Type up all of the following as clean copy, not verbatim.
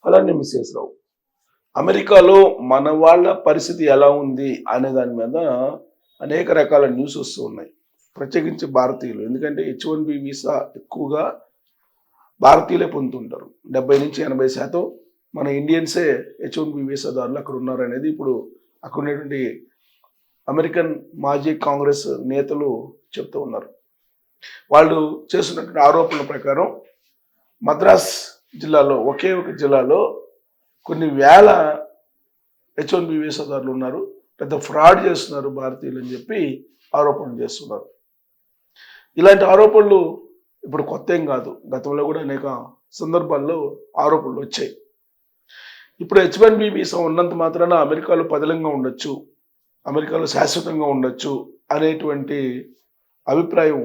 అలానే మిస్సెస్ రావు, అమెరికాలో మన వాళ్ళ పరిస్థితి ఎలా ఉంది అనే దాని మీద అనేక రకాల న్యూస్ వస్తూ ఉన్నాయి. ప్రత్యేకించి భారతీయులు, ఎందుకంటే H1B వీసా ఎక్కువగా భారతీయులే పొందుతుంటారు. 70-80% మన ఇండియన్సే H1B వీసాదారులు అక్కడ ఉన్నారు అనేది ఇప్పుడు అక్కడ ఉన్నటువంటి అమెరికన్ మాజీ కాంగ్రెస్ నేతలు చెప్తూ ఉన్నారు. వాళ్ళు చేస్తున్నటువంటి ఆరోపణల ప్రకారం మద్రాస్ జిల్లాలో, ఒకే ఒక జిల్లాలో కొన్ని వేల H1B వీసాదారులు ఉన్నారు, పెద్ద ఫ్రాడ్ చేస్తున్నారు భారతీయులు అని చెప్పి ఆరోపణలు చేస్తున్నారు. ఇలాంటి ఆరోపణలు ఇప్పుడు కొత్త ఏం కాదు, గతంలో కూడా అనేక సందర్భాల్లో ఆరోపణలు వచ్చాయి. ఇప్పుడు H1B వీసా ఉన్నంత మాత్రాన అమెరికాలో పదిలంగా ఉండొచ్చు, అమెరికాలో శాశ్వతంగా ఉండొచ్చు అనేటువంటి అభిప్రాయం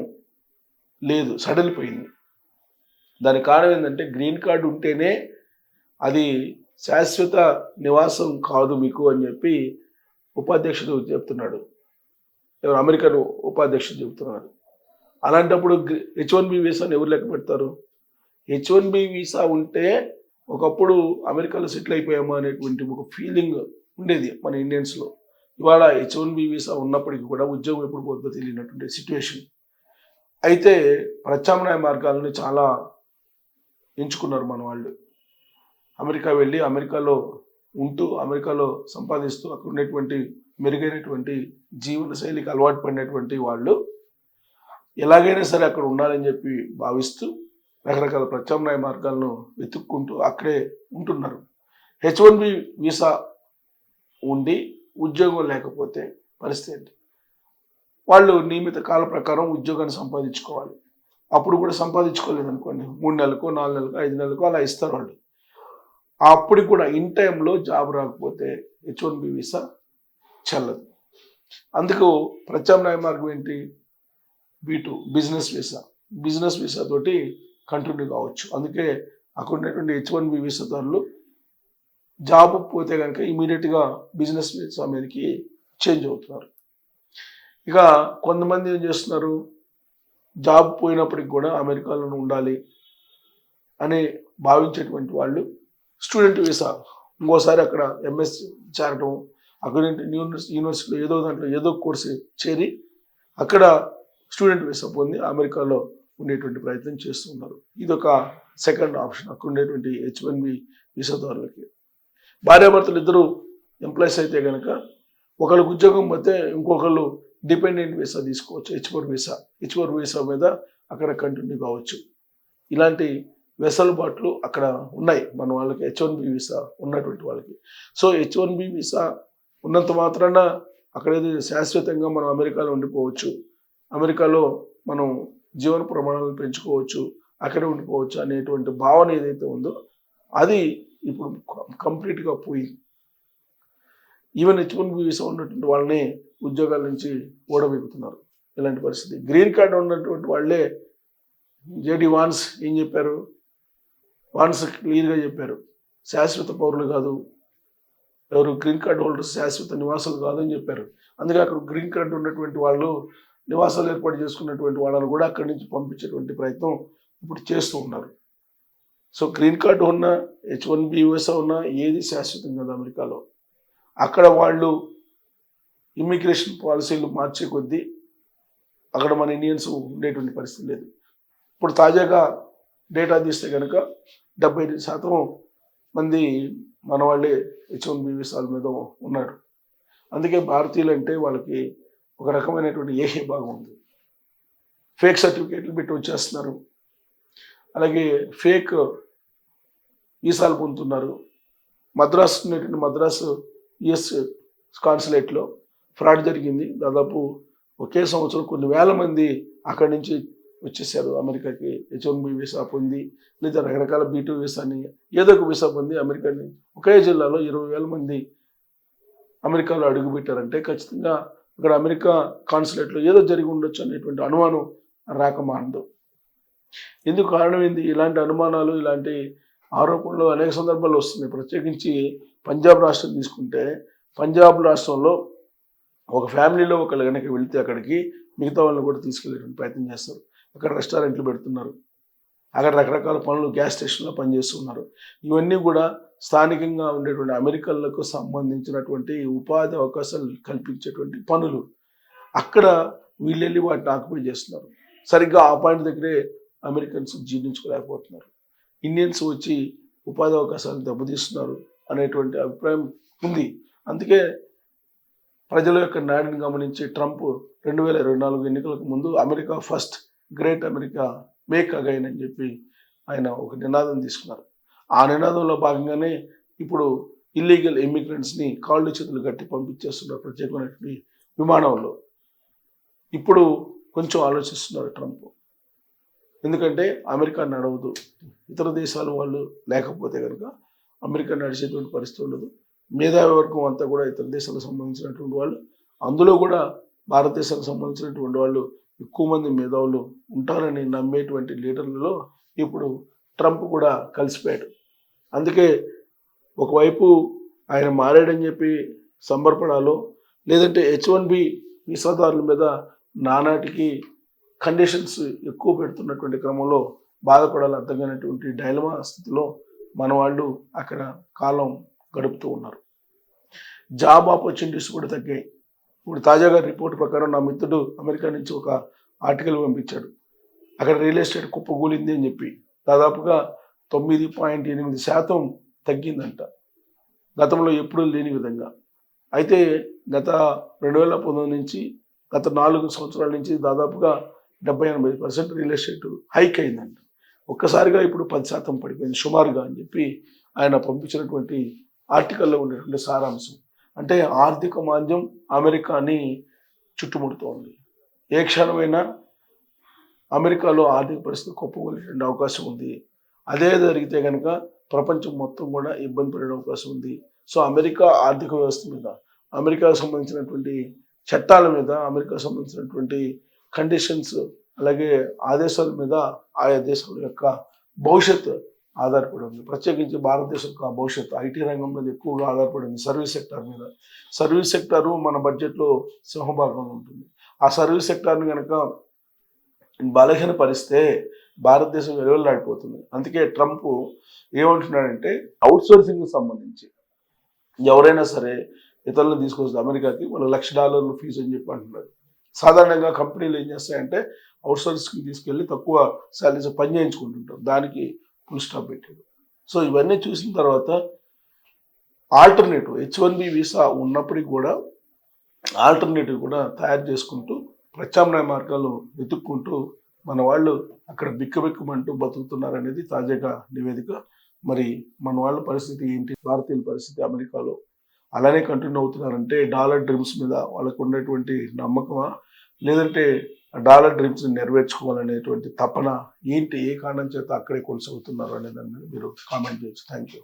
లేదు, సడలిపోయింది. దానికి కారణం ఏంటంటే గ్రీన్ కార్డు ఉంటేనే అది శాశ్వత నివాసం కాదు మీకు అని చెప్పి ఉపాధ్యక్షుడు చెప్తున్నాడు, అమెరికన్ ఉపాధ్యక్షుడు చెబుతున్నాడు. అలాంటప్పుడు H1B వీసాను ఎవరు లెక్క పెడతారు? H1B వీసా ఉంటే ఒకప్పుడు అమెరికాలో సెటిల్ అయిపోయామా అనేటువంటి ఒక ఫీలింగ్ ఉండేది మన ఇండియన్స్లో. ఇవాళ H1B వీసా ఉన్నప్పటికీ కూడా ఉద్యోగం ఎప్పుడు పోతుందో తెలియనటువంటి సిచ్యువేషన్. అయితే ప్రత్యామ్నాయ మార్గాలను చాలా ఎంచుకున్నారు మన వాళ్ళు. అమెరికా వెళ్ళి అమెరికాలో ఉంటూ, అమెరికాలో సంపాదిస్తూ, అక్కడ ఉండేటువంటి మెరుగైనటువంటి జీవన శైలికి అలవాటు పడినటువంటి వాళ్ళు ఎలాగైనా సరే అక్కడ ఉండాలని చెప్పి భావిస్తూ రకరకాల ప్రత్యామ్నాయ మార్గాలను వెతుక్కుంటూ అక్కడే ఉంటున్నారు. H1B వీసా ఉండి ఉద్యోగం లేకపోతే పరిస్థితి ఏంటి? వాళ్ళు నియమిత కాల ప్రకారం ఉద్యోగాన్ని సంపాదించుకోవాలి. అప్పుడు కూడా సంపాదించుకోలేదు అనుకోండి, 3 నెలలకు, 4 నెలలకు, 5 నెలలకు అలా ఇస్తారు వాళ్ళు. అప్పుడు కూడా ఇన్ టైంలో జాబ్ రాకపోతే H1B వీసా చెల్లదు. అందుకు ప్రత్యామ్నాయ మార్గం ఏంటి? B2 business visa. Business visa తోటి కంటిన్యూ కావచ్చు. అందుకే అక్కడ ఉన్నటువంటి H1B వీసాదారులు జాబ్ పోతే కనుక ఇమీడియట్గా బిజినెస్ వీసా మీదకి చేంజ్ అవుతున్నారు. ఇక కొంతమంది ఏం చేస్తున్నారు, జాబ్ పోయినప్పటికి కూడా అమెరికాలో ఉండాలి అని భావించేటువంటి వాళ్ళు స్టూడెంట్ వీసా, ఇంకోసారి అక్కడ MS చేరటం, అక్కడ యూనివర్సిటీలో ఏదో దాంట్లో ఏదో కోర్సు చేరి అక్కడ స్టూడెంట్ వీసా పొంది అమెరికాలో ఉండేటువంటి ప్రయత్నం చేస్తున్నారు. ఇది ఒక సెకండ్ ఆప్షన్ అక్కడ ఉండేటువంటి H1B వీసాదారులకి. భార్యాభర్తలు ఇద్దరు ఎంప్లాయీస్ అయితే కనుక ఒకళ్ళకి ఉద్యోగం పోతే ఇంకొకళ్ళు డిపెండెంట్ వీసా తీసుకోవచ్చు, H4 వీసా మీద అక్కడ కంటిన్యూ కావచ్చు. ఇలాంటి వెసులుబాట్లు అక్కడ ఉన్నాయి మన వాళ్ళకి, H1B వీసా ఉన్నటువంటి వాళ్ళకి. సో H1B వీసా ఉన్నంత మాత్రాన అక్కడ శాశ్వతంగా మనం అమెరికాలో ఉండిపోవచ్చు, అమెరికాలో మనం జీవన ప్రమాణాలను పెంచుకోవచ్చు, అక్కడే ఉండిపోవచ్చు అనేటువంటి భావన ఏదైతే ఉందో అది ఇప్పుడు కంప్లీట్గా పోయింది. ఈవెన్ H1B వీసా ఉన్నటువంటి వాళ్ళని ఉద్యోగాల నుంచి ఓడబెడుతున్నారు. ఇలాంటి పరిస్థితి. గ్రీన్ కార్డు ఉన్నటువంటి వాళ్ళే JD వాన్స్ ఏం చెప్పారు? వాన్స్ క్లియర్గా చెప్పారు, శాశ్వత పౌరులు కాదు, ఎవరు గ్రీన్ కార్డు హోల్డర్స్ శాశ్వత నివాసాలు కాదని చెప్పారు. అందుకే అక్కడ గ్రీన్ కార్డు ఉన్నటువంటి వాళ్ళు నివాసాలు ఏర్పాటు చేసుకున్నటువంటి వాళ్ళని కూడా అక్కడి నుంచి పంపించేటువంటి ప్రయత్నం ఇప్పుడు చేస్తూ ఉన్నారు. సో గ్రీన్ కార్డు ఉన్న H1B వీసా ఉన్న ఏది శాశ్వతం కాదు అమెరికాలో. అక్కడ వాళ్ళు ఇమ్మిగ్రేషన్ పాలసీలు మార్చే కొద్దీ అక్కడ మన ఇండియన్స్ ఉండేటువంటి పరిస్థితి లేదు. ఇప్పుడు తాజాగా డేటా తీస్తే కనుక 75% మంది మన వాళ్ళే H1B వీసాల మీద ఉన్నారు. అందుకే భారతీయులు అంటే వాళ్ళకి ఒక రకమైనటువంటి ఏహే భాగం ఉంది. ఫేక్ సర్టిఫికేట్లు పెట్టి వచ్చేస్తున్నారు, అలాగే ఫేక్ వీసాలు పొందుతున్నారు. మద్రాసు ఉన్నటువంటి మద్రాసు US కాన్సులేట్లో ఫ్రాడ్ జరిగింది. దాదాపు ఒకే సంవత్సరం కొన్ని వేల మంది అక్కడి నుంచి వచ్చేసారు అమెరికాకి, H1B వీసా పొంది, లేదా రకరకాల B2 వీసాని ఏదో ఒక వీసా పొంది అమెరికా ఒకే జిల్లాలో 20,000 మంది అమెరికాలో అడుగుపెట్టారంటే ఖచ్చితంగా అక్కడ అమెరికా కాన్సులేట్లో ఏదో జరిగి ఉండొచ్చు అనేటువంటి అనుమానం రాకమానదు. ఎందుకు కారణం ఏంది? ఇలాంటి అనుమానాలు, ఇలాంటి ఆరోపణలు అనేక సందర్భాల్లో వస్తున్నాయి. ప్రత్యేకించి పంజాబ్ రాష్ట్రం తీసుకుంటే, పంజాబ్ రాష్ట్రంలో ఒక ఫ్యామిలీలో ఒకళ్ళు కనుక వెళితే అక్కడికి మిగతా వాళ్ళని కూడా తీసుకెళ్ళేటువంటి ప్రయత్నం చేస్తారు. అక్కడ రెస్టారెంట్లు పెడుతున్నారు, అక్కడ రకరకాల పనులు గ్యాస్ స్టేషన్లో పనిచేస్తున్నారు. ఇవన్నీ కూడా స్థానికంగా ఉండేటువంటి అమెరికన్లకు సంబంధించినటువంటి ఉపాధి అవకాశాలు కల్పించేటువంటి పనులు. అక్కడ వీళ్ళెళ్ళి వాటిని ఆక్యుపై చేస్తున్నారు. సరిగ్గా ఆ పాయింట్ దగ్గరే అమెరికన్స్ జీర్ణించుకోలేకపోతున్నారు. ఇండియన్స్ వచ్చి ఉపాధి అవకాశాలు దెబ్బతీస్తున్నారు అనేటువంటి అభిప్రాయం ఉంది. అందుకే ప్రజల యొక్క నాడిని గమనించి ట్రంప్ 2024 ఎన్నికలకు ముందు America first, great America, make again అని చెప్పి ఆయన ఒక నినాదం తీసుకున్నారు. ఆ నినాదంలో భాగంగానే ఇప్పుడు ఇల్లీగల్ ఇమిగ్రెంట్స్ని కాళ్ళు చేతులు కట్టి పంపించేస్తున్నారు ప్రత్యేకమైనటువంటి విమానంలో. ఇప్పుడు కొంచెం ఆలోచిస్తున్నారు ట్రంప్. ఎందుకంటే అమెరికా నడవదు, ఇతర దేశాల వాళ్ళు లేకపోతే కనుక అమెరికా నడిచేటువంటి పరిస్థితి ఉండదు. మేధావి వర్గం అంతా కూడా ఇతర దేశాలకు సంబంధించినటువంటి వాళ్ళు, అందులో కూడా భారతదేశానికి సంబంధించినటువంటి వాళ్ళు ఎక్కువ మంది మేధావులు ఉంటారని నమ్మేటువంటి లీడర్లలో ఇప్పుడు ట్రంప్ కూడా కలిసిపోయాడు. అందుకే ఒకవైపు ఆయన మారాడని చెప్పి సంబరపడాలో, లేదంటే H1B వీసాదారుల మీద నానాటికి కండిషన్స్ ఎక్కువ పెడుతున్నటువంటి క్రమంలో బాధపడాలి అర్థం కానటువంటి డైలమా స్థితిలో మన వాళ్ళు అక్కడ కాలం గడుపుతూ ఉన్నారు. జాబ్ ఆపర్చునిటీస్ కూడా తగ్గాయి. ఇప్పుడు తాజాగా రిపోర్ట్ ప్రకారం నా మిత్రుడు అమెరికా నుంచి ఒక ఆర్టికల్ పంపించాడు. అక్కడ రియల్ ఎస్టేట్ కుప్పగూలింది అని చెప్పి దాదాపుగా 9.8% తగ్గిందంట, గతంలో ఎప్పుడూ లేని విధంగా. అయితే గత 2019 నుంచి గత 4 సంవత్సరాల నుంచి దాదాపుగా 70-80% రియల్ ఎస్టేట్ హైక్ అయిందంట. ఒక్కసారిగా ఇప్పుడు 10% పడిపోయింది సుమారుగా అని చెప్పి ఆయన పంపించినటువంటి ఆర్టికల్లో ఉండేటువంటి సారాంశం. అంటే ఆర్థిక మాంద్యం అమెరికాని చుట్టుముడుతోంది. ఏ క్షణమైనా అమెరికాలో ఆర్థిక పరిస్థితి కుప్పకూలేటువంటి అవకాశం ఉంది. అదే జరిగితే కనుక ప్రపంచం మొత్తం కూడా ఇబ్బంది పడే అవకాశం ఉంది. సో అమెరికా ఆర్థిక వ్యవస్థ మీద, అమెరికాకు సంబంధించినటువంటి చట్టాల మీద, అమెరికాకు సంబంధించినటువంటి కండిషన్స్, అలాగే ఆదేశాల మీద ఆయా దేశాల యొక్క భవిష్యత్తు ఆధారపడి ఉంది. ప్రత్యేకించి భారతదేశం యొక్క భవిష్యత్తు ఐటీ రంగం మీద ఎక్కువగా ఆధారపడి ఉంది, సర్వీస్ సెక్టార్ మీద. సర్వీస్ సెక్టారు మన బడ్జెట్లో సింహభాగంలో ఉంటుంది. ఆ సర్వీస్ సెక్టార్ని కనుక బలహీనపరిస్తే భారతదేశం వెలువెల్లాడిపోతుంది. అందుకే ట్రంప్ ఏమంటున్నాడంటే అవుట్సోర్సింగ్కి సంబంధించి ఎవరైనా సరే ఇతరులను తీసుకొస్తుంది అమెరికాకి, వాళ్ళు $1,00,000 ఫీజు అని చెప్పి అంటున్నారు. సాధారణంగా కంపెనీలు ఏం చేస్తాయంటే అవుట్సోర్సింగ్కి తీసుకెళ్ళి తక్కువ శాలరీస్ పని చేయించుకుంటుంటారు. దానికి ఫుల్ స్టాప్ పెట్టాడు. సో ఇవన్నీ చూసిన తర్వాత ఆల్టర్నేటివ్ H1B వీసా ఉన్నప్పటికీ కూడా ఆల్టర్నేటివ్ కూడా తయారు చేసుకుంటూ ప్రత్యామ్నాయ మార్గాలు వెతుక్కుంటూ మన వాళ్ళు అక్కడ బిక్కబిక్కమంటూ బతుకుతున్నారు అనేది తాజాగా నివేదిక. మరి మన వాళ్ళ పరిస్థితి ఏంటి, భారతీయుల పరిస్థితి అమెరికాలో అలానే కంటిన్యూ అవుతున్నారంటే డాలర్ డ్రీమ్స్ మీద వాళ్ళకు ఉన్నటువంటి నమ్మకమా, లేదంటే డాలర్ డ్రీమ్స్ని నెరవేర్చుకోవాలనేటువంటి తపన ఏంటి, ఏ కారణం చేత అక్కడే కొనసాగుతున్నారు అనే దాని మీద మీరు కామెంట్ చేయొచ్చు. Thank you.